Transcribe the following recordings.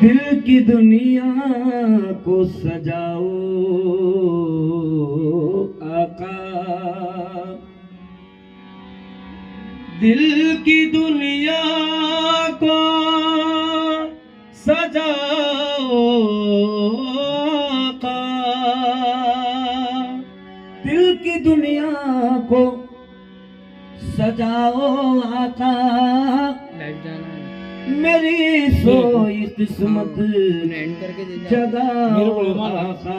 दिल की दुनिया को सजाओ आका, दिल की दुनिया को सजाओ आका, दिल की दुनिया को सजाओ आका। मेरी सोई किस्मत जगा आका,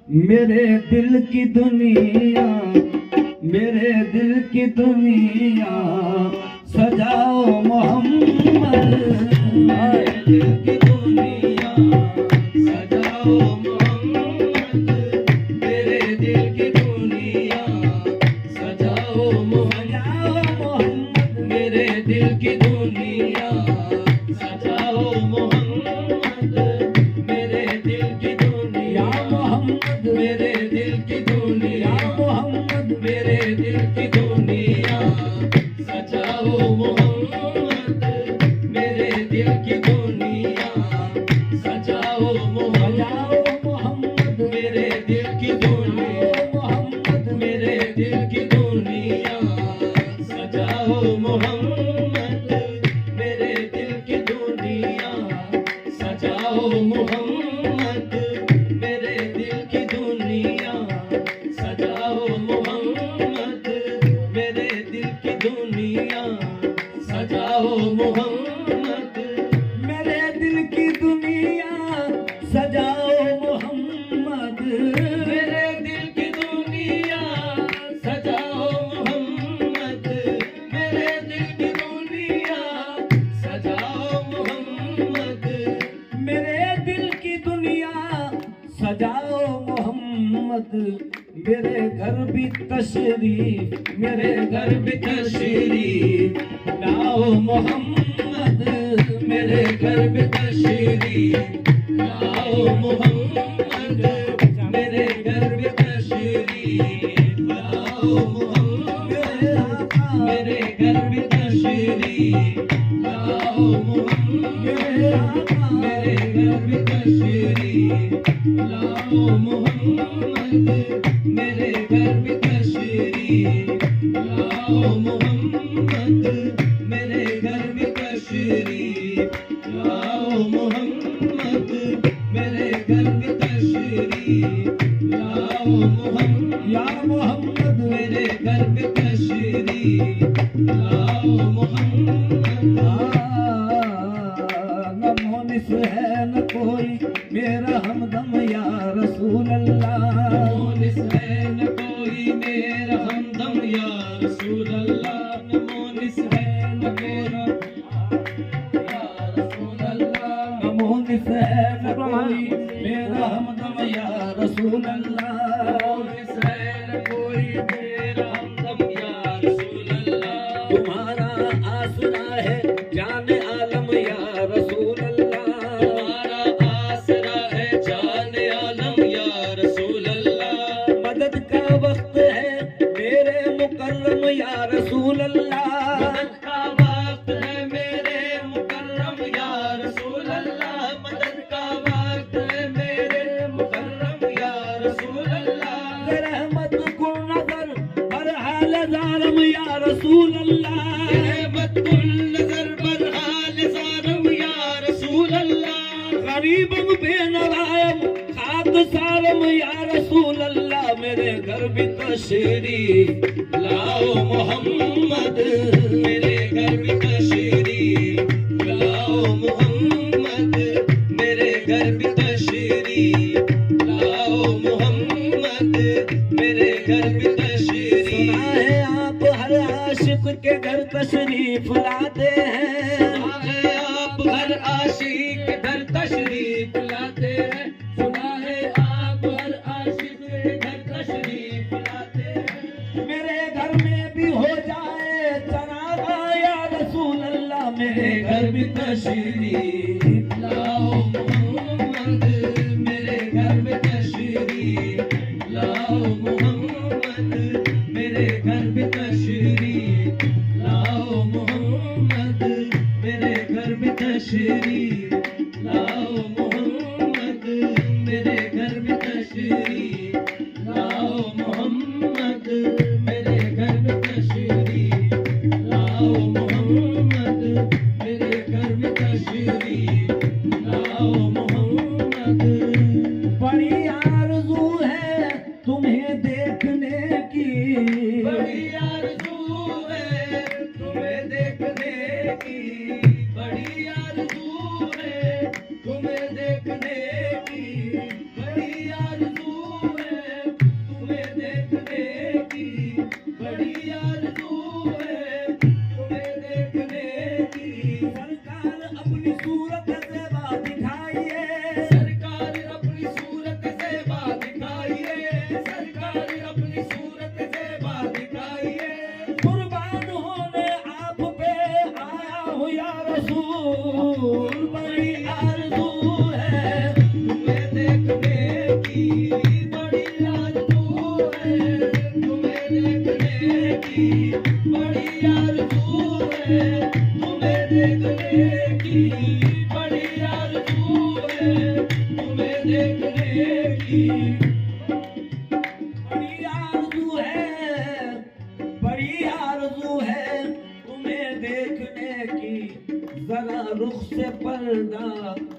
मेरे दिल की दुनिया, मेरे दिल की दुनिया सजाओ मोहम्मद, मेरे दिल की दुनिया सजाओ मोहम्मद, मेरे दिल की दुनिया सजाओ मोहम्मद, मेरे दिल की दुनिया सजाओ मोहम्मद, मेरे दिल की दुनिया मोहम्मद, मेरे दिल की दुनिया मोहम्मद, मेरे दिल की दुनिया सजाओ मोहम्मद, मेरे दिल की दुनिया सजाओ मोहम्मद, मेरे दिल की दुनिया मोहम्मद, मेरे दिल की दुनिया सजाओ मोहम्मद, मेरे दिल की दुनिया सजाओ मोहम्मद, मेरे दिल की दुनिया सजाओ मोहम्मद, मेरे दिल की दुनिया सजाओ मोहम्मद, मेरे दिल की दुनिया सजाओ मोहम्मद, मेरे दिल की दुनिया सजाओ मोहम्मद, मेरे दिल की दुनिया सजाओ मोहम्मद, मेरे दिल की दुनिया सजाओ मोहम्मद, मेरे घर भी तशरीफ, मेरे घर भी तशरीफ लाओ मोहम्मद, मेरे घर भी तशरीफ लाओ मोहम्मद, मेरे घर भी तशरीफ लाओ मोहम्मद, मेरे घर भी तशरीफ लाओ मोहम्मद, मेरे घर भी तशरीफ लाओ मोहम्मद, मेरे घर भी तशरीफ लाओ मोहम्मद, मेरे घर भी तशरीफ लाओ मोहम्मद, मेरे घर भी तशरीफ लाओ मोहम्मद, या मोहम्मद मेरे घर भी तशरीफ लाओ मोहम्मद। न मोनिस है न कोई मेरा हमदम या रसूल अल्लाह, मोनिस है न कोई मेरा हमदम या रसूल अल्लाह, न मोनिस है न मेरा या रसूल अल्लाह, न मोनिस है न कोई मेरा हमदम या रसूल अल्लाह, मोनिस है न कोई मेरा हमदम या रसूल अल्लाह, तुम्हारा आसरा है जाने आलम या रसूल अल्लाह, तुम्हारा आसरा है जाने आलम या रसूल अल्लाह, मदद का वक्त है मेरे मुकर्रम या रसूल अल्लाह, मदद का वक्त है मेरे मुकर्रम या रसूल अल्लाह, मदद का वक्त है मेरे मुकर्रम या रसूल अल्लाह, रहमत कुल नजर हर हाल जालम या रसूल अल्लाह, रहमत कुल नजर हर हाल जालम या रसूल अल्लाह, गरीबम बेनवायम खाक सालम या रसूल अल्लाह, मेरे घर भी तशरीफ लाओ मोहम्मद, मेरे घर भी तशरीफ लाओ मोहम्मद, मेरे घर भी तशरीफ लाओ मोहम्मद, मेरे घर भी तशरीफ। सुना है आप हर आशिक के घर तशरीफ लाते हैं, सुना है आप हर आशिक के घर तशरीफ लाते हैं, सुना है आप हर आशिक के घर तशरीफ लाते हैं, मेरे घर में भी हो जाए चनागा या रसूल अल्लाह, मेरे घर भी तशरीफ लाओ मोहम्मद, मेरे घर में तशरीफ लाओ मोहम्मद, मेरे घर में तशरीफ लाओ मोहम्मद, मेरे तशरीफ लाओ मोहम्मद, मेरे घर में तशरीफ लाओ मोहम्मद, मेरे घर में तशरीफ लाओ मोहम्मद, मेरे घर में तशरीफ लाओ मोहम्मद। बड़ी आरज़ू है तुम्हें देखने की, बड़ी आरज़ू है तुम्हें देखने की, बड़ी आरज़ू है तुम्हें देखने की, बड़ी आरज़ू है तुम्हें देखने की, बड़ी आरज़ू है तुम्हें देखने की। सरकार अपनी सूरत से बात दिखाइए, सरकार अपनी सूरत से बात दिखाइए, सरकार अपनी सूरत से बात दिखाइए। कुर्बान होने आप पे आया हूँ या रसूल। बड़ी आरज़ू है तुम्हें देखने की, बड़ी आरज़ू है तुम्हें देखने की, बड़ी आरज़ू है तुम्हें देखने की, बड़ी आरज़ू है तुम्हें देखने की। बड़ी आरज़ू है, बड़ी आरज़ू है तुम्हें देखने की। जरा रुख से पर्दा,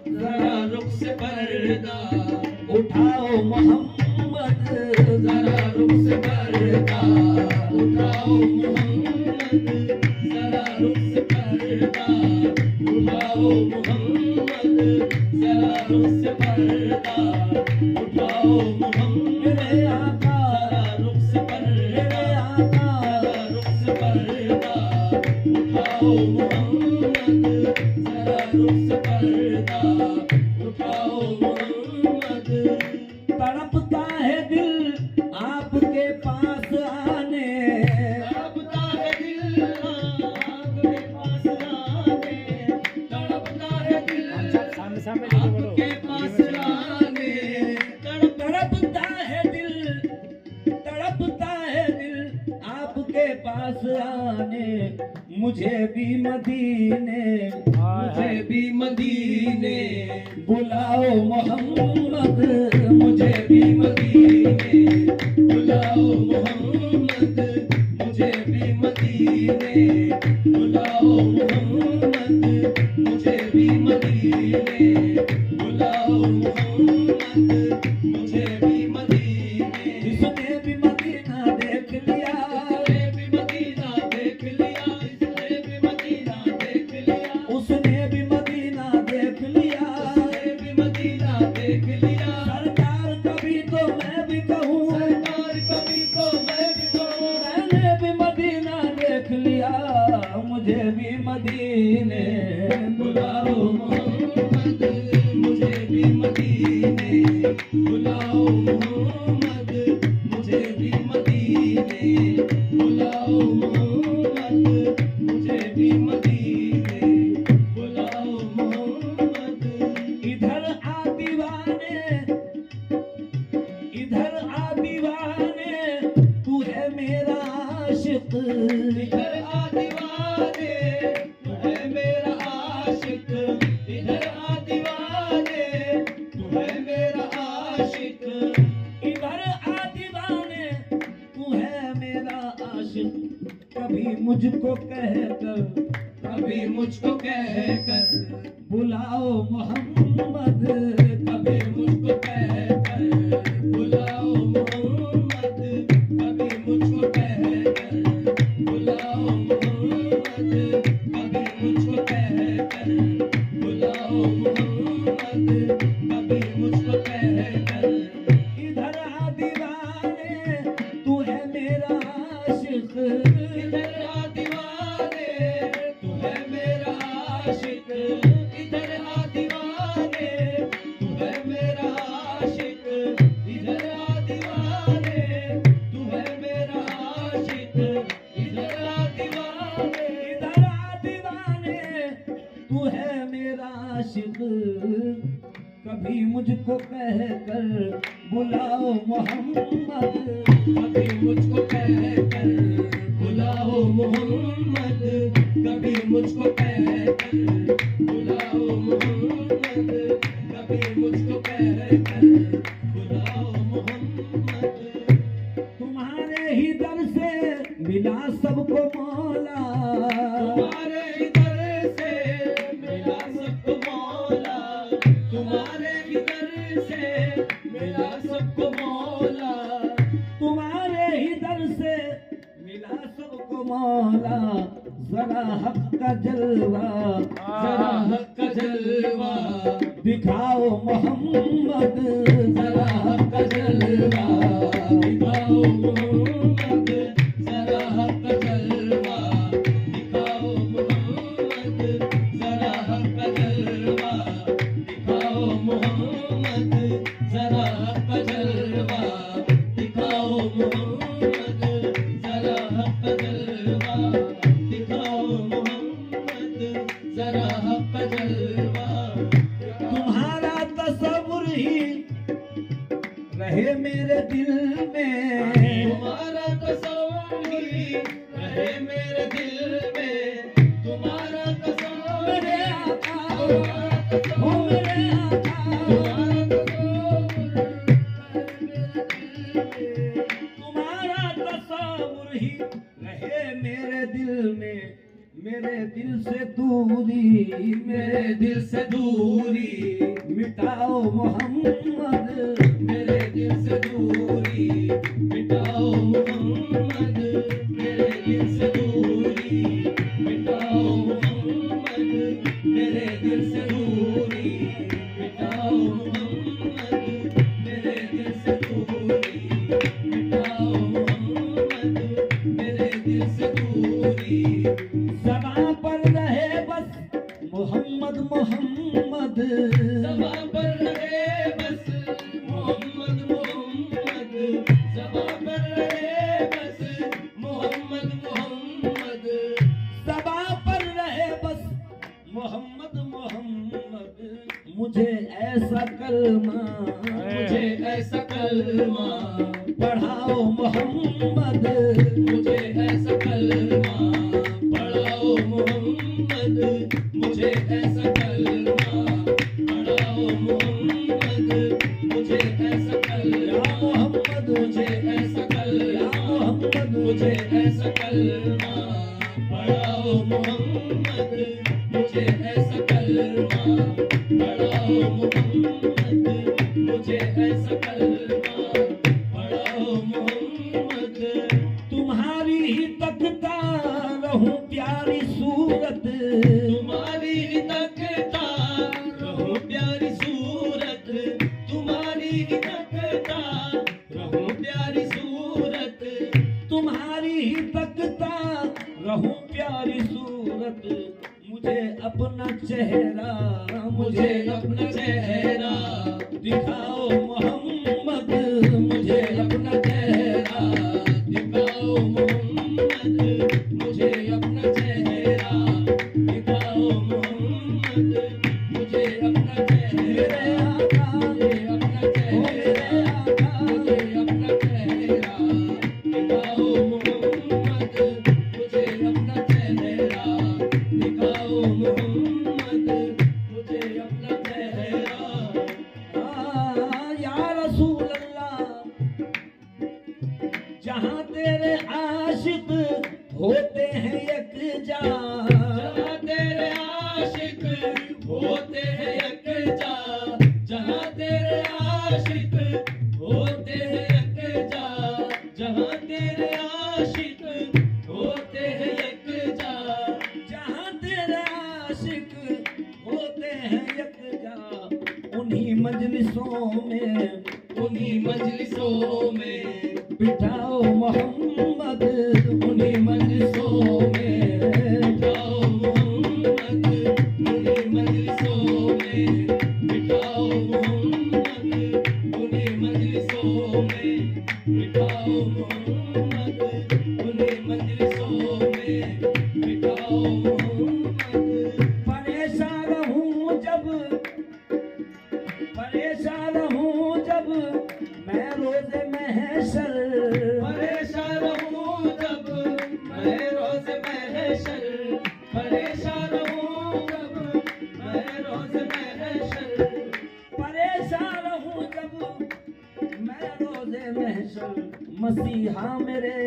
जरा रुख से पर्दा उठाओ मोहम्मद, जरा रुख से पर्दा उठाओ मोहम्मद, जरा रुख से पर्दा उठाओ मोहम्मद, जरा रुख से पर्दा उठाओ मोहम्मद। मेरे आका, जरा रुख से पर्दा, मेरे आका, जरा रुख से पर्दा उठाओ मोहम्मद, जरा रुख से पर्दा उठाओ मोहम्मद। तड़पता है दिल आपके पास आने, तड़पता है दिल आपके पास आने, तड़पता है दिल आपके पास आने, तड़पता है दिल, तड़पता है दिल आपके पास आने। मुझे भी मदीने, मुझे भी मदीने बुलाओ मोहम्मद, मुझे भी मदीने बुलाओ मोहम्मद, मुझे भी मदीने बुलाओ मोहम्मद, मुझे भी मदीने बुलाओ मोहम्मद, मुझे भी मदीने। जिसने भी मदीना देख लिया, इसने भी मदीना देख लिया, इसने भी मदीना देख लिया, उसने भी मदीना देख लिया। उसने भी मदीना देख लिया। सरकार कभी तो मैं भी कहूँ, सरकार कभी तो मैं भी कहूँ, मैंने भी मदीना देख लिया। मुझे भी मदीने बुलाओ मोहम्मद, मुझे भी मदीने बुलाओ मोहम्मद, मुझे भी मदीने बुलाओ मोहम्मद, मुझे भी मदीने बुलाओ मोहम्मद। इधर आ दीवाने, इधर आ दीवाने, तू है मेरा आशिक। इधर आ दीवाने तू है मेरा आशिक, इधर आ दीवाने तू है मेरा आशिक, इधर आ दीवाने, तू है मेरा आशिक। कभी मुझको कहकर, कभी मुझको कहकर बुलाओ मोहम्मद, कभी मुझको कहकर बुलाओ मोहम्मद, कभी मुझको कहकर बुलाओ मोहम्मद, कभी मुझको कहकर बुलाओ मोहम्मद, कभी मुझको कहकर। इधर आ दीवाने, तू है मेरा आशिक। इधर आ दीवाने तू है मेरा आशिक, इधर आ दीवाने तू है मेरा आशिक, इधर आ दीवाने तू है मेरा आशिक, इधर आ दीवाने, इधर आ दीवाने, तू है मेरा आशिक। कभी मुझको कहकर बुलाओ मोहम्मद, कभी मुझको कहकर बुलाओ मोहम्मद, कभी मुझको कहकर बुलाओ का जलवा, जरा हक का जलवा दिखाओ मोहम्मद, जरा हक का जलवा दिखाओ मोहम्मद, जरा हक का जलवा दिखाओ मोहम्मद, जरा हक का जलवा दिखाओ मोहम्मद, जरा हक का जलवा दिखाओ मोहम्मद, जरा हक का जलवा दिखाओ मोहम्मद, जरा हक का जलवा। तुम्हारा तस्वुर ही रहे मेरे दिल में, तुम्हारा तस्वीर ही रहे मेरे दिल में, तुम्हारा तस्वीर मेरे आका, तुम्हारा ओ मेरे आका, तुम्हारा तस्वुर ही रहे मेरे दिल में, मेरे दिल से दूरी, मेरे दिल से दूरी मिटाओ मोहम्मद, मेरे दिल से दूरी मिटाओ मोहम्मद, मेरे दिल से दूरी मिटाओ मोहम्मद, मेरे दिल से दूरी मिटाओ मोहम्मद, मेरे दिल से दूरी मिटाओ मोहम्मद, मेरे दिल से दूरी। ज़बां पर रहे बस मोहम्मद मोहम्मद, ज़बां पर रहे बस मोहम्मद मोहम्मद, ज़बां पर रहे बस मोहम्मद मोहम्मद, ज़बां पर रहे बस मोहम्मद मोहम्मद। मुझे ऐसा कलमा, मुझे ऐसा कलमा पढ़ाओ मोहम्मद, मुझे ऐसा कलमा पढ़ाओ मोहम्मद, मुझे ऐसा कलमा पढ़ाओ मोहम्मद, मुझे ऐसा कलमा मोहम्मद, मुझे ऐसा कलमा मोहम्मद, मुझे ऐसा कलमा पढ़ाओ मोहम्मद, मुझे ऐसा कलमा पढ़ाओ मोहम्मद, मुझे ऐसा कलमा पढ़ाओ मोहम्मद। तुम्हारी ही तकता रहूं प्यारी सूरत, तुम्हारी ही तकता रहूं प्यारी सूरत, तुम्हारी ही तकता रहूं प्यारी सूरत, तुम्हारी ही तकता रहूं प्यारी सूरत। मुझे अपना चेहरा, मुझे अपना चेहरा दिखाओ मोहम्मद, मुझे अपना चेहरा दिखाओ मोहम्मद, मुझे अपना चेहरा दिखाओ मोहम्मद, मुझे अपना चेहरा मुझे अपना चेहरा मुझे अपना चेहरा दिखाओ मोहम्मद, मुझे अपना चेहरा दिखाओ मोहम्मद, मुझे अपना चेहरा। या रसूल अल्लाह, जहां तेरे आशिक होते हैं यकजा, जहाँ तेरे आशिक होते हैं यकजा, जहाँ तेरे आशिक होते हैं यकजा, जहाँ तेरे आशिक होते हैं यकजा, जहां तेरे आशिक होते हैं यकजा। उन्हीं मजलिसों में, उन्हीं मजलिसों में बिठाओ मोहम्मद, उन्हीं मजलिसों में बिठाओ मोहम्मद, उन्हीं मजलिसों में बिठाओ मोहम्मद, उन्हीं मजलिसों में बिठाओ मोहम्मद, उन्हीं मजलिसों में बिठाओ मोहम्मद। परेशान रहूं जब, परेशान रहूं जब मैं रोज़े महशर, परेशान हूँ जब मैं रोज़ महशर, परेशान हूँ जब मैं रोज़ महशर, परेशान हूँ जब मैं रोज़े महशर। मसीहा मेरे,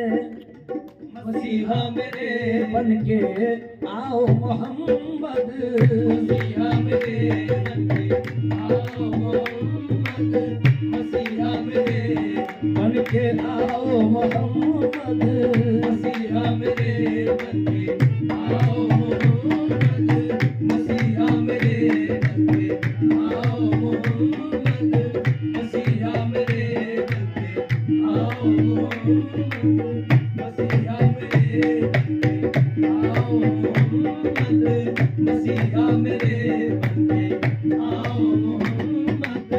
मसीहा मेरे बन के आओ मोहम्मद, मसीहा मेरे बनके आओ मोहम्मद, मसीहा मेरे बन के आओ मोहम्मद, मसीहा मेरे बनके आओ मोहम्मद। मसीहा मेरे बनके आओ मोहम्मद,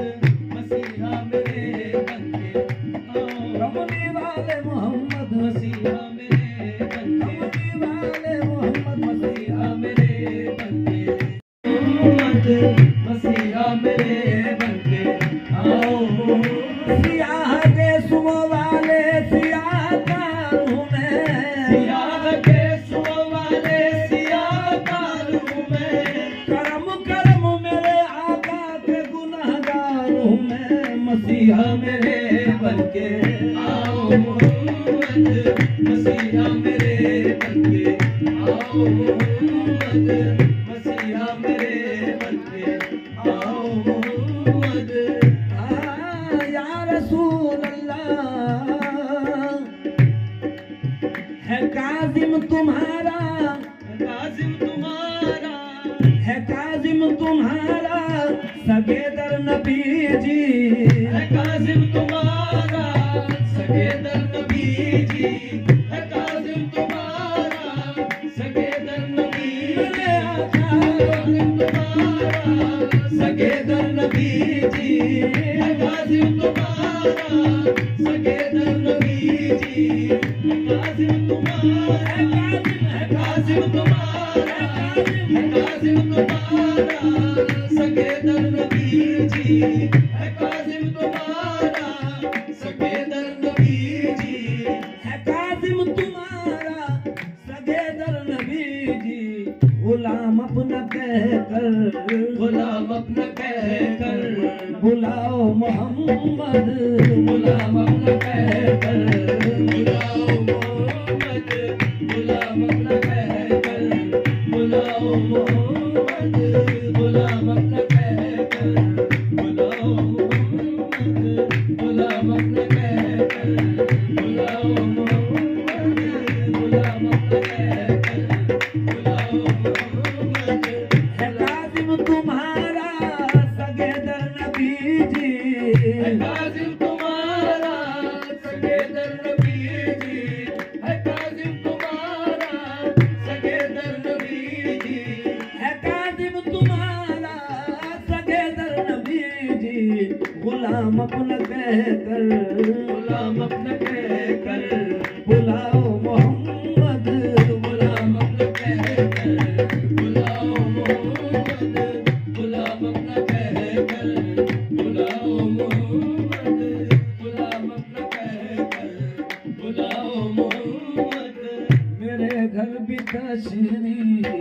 मसीहा मेरे बनके आओ। कमली वाले मोहम्मद मसीहा मेरे बनके, कमली वाले मोहम्मद मसीहा मेरे बनके मोहम्मद, मसीहा मेरे बनके आओ। सियाह देशों वाले सियाहकार हूँ मैं, सियाह देशों वाले सियाहकार हूँ मैं। करम करम मेरे आका के गुनहगार हूँ मैं। मसीहा मेरे बनके आओ मोहम्मद, मसीहा मेरे बनके आओ मोहम्मद, मसीहा मेरे बनके आओ मोहम्मद। या रसूल अल्लाह है काजिम तुम्हारा, काजिम तुम्हारा, है काजिम तुम्हारा सगेदर नबी जी, है काजिम तुम्हारा सगेदर नबी जी, है काजिम तुम्हारा सगेदर नबी जी, काजिम तुम्हारा सगेदर नबी जी, है काजिम तुम्हारा सगेदर नबी जी, है काजिम तुम्हारा, है काजिम तुम्हारा, है काजिम तुम्हारा सगेदर नबी जी, है काजिम तुम्हारा सगेदर नबी जी, है काजिम तुम्हारा सगेदर नबी जी। गुलाम अपना कहकर, गुलाम अपना कहकर बुलाओ मोहम्मद, गुलाम अपना कहकर बुलाओ मोहम्मद, गुलाम अपना कहकर बुलाओ मोहम्मद, गुलाम अपना कहकर बुलाओ मोहम्मद, गुलाम अपना कहकर बुलाओ मोहम्मद, गुलाम अपना कहकर बुलाओ मोहम्मद। है काजिम तुम्हारा सगेदर नबी जी, है काजिम तुम्हारा सगेदर नबी जी, है काजिम तुम्हारा सगेदर नबी जी, है काजिम तुम्हारा सगेदर नबी जी। गुलाम अपना कहकर, गुलाम अपना कहकर बुलाओ मोहम्मद, गुलाम अपना कहकर बुलाओ मोहम्मद, गुलाम अपना कहकर बुलाओ मोहम्मद, गुलाम अपना कहकर बुलाओ मोहम्मद। मेरे घर भी तशरीफ